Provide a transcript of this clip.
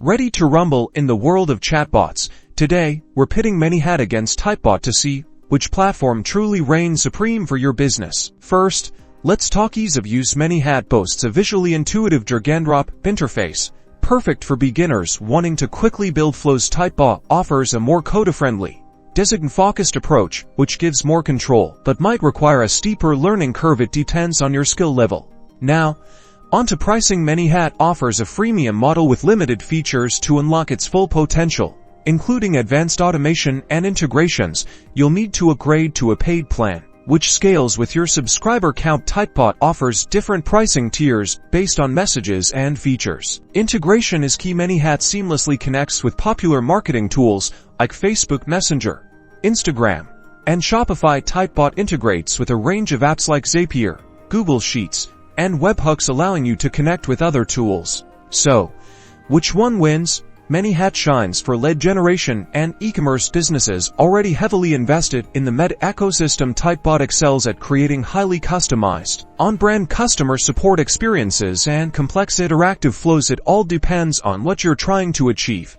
Ready to rumble in the world of chatbots? Today, we're pitting Manychat against Typebot to see which platform truly reigns supreme for your business. First, let's talk ease of use. Manychat boasts a visually intuitive drag-and-drop interface, perfect for beginners wanting to quickly build flows. Typebot offers a more coder-friendly, design-focused approach, which gives more control, but might require a steeper learning curve. It depends on your skill level. Now, on to pricing. Manychat offers a freemium model with limited features to unlock its full potential, including advanced automation and integrations. You'll need to upgrade to a paid plan, which scales with your subscriber count. Typebot offers different pricing tiers based on messages and features. Integration is key. Manychat seamlessly connects with popular marketing tools like Facebook Messenger, Instagram, and Shopify. Typebot integrates with a range of apps like Zapier, Google Sheets, and webhooks, allowing you to connect with other tools. So, which one wins? Manychat shines for lead generation and e-commerce businesses already heavily invested in the Meta ecosystem. Typebot excels at creating highly customized, on-brand customer support experiences and complex interactive flows. It all depends on what you're trying to achieve.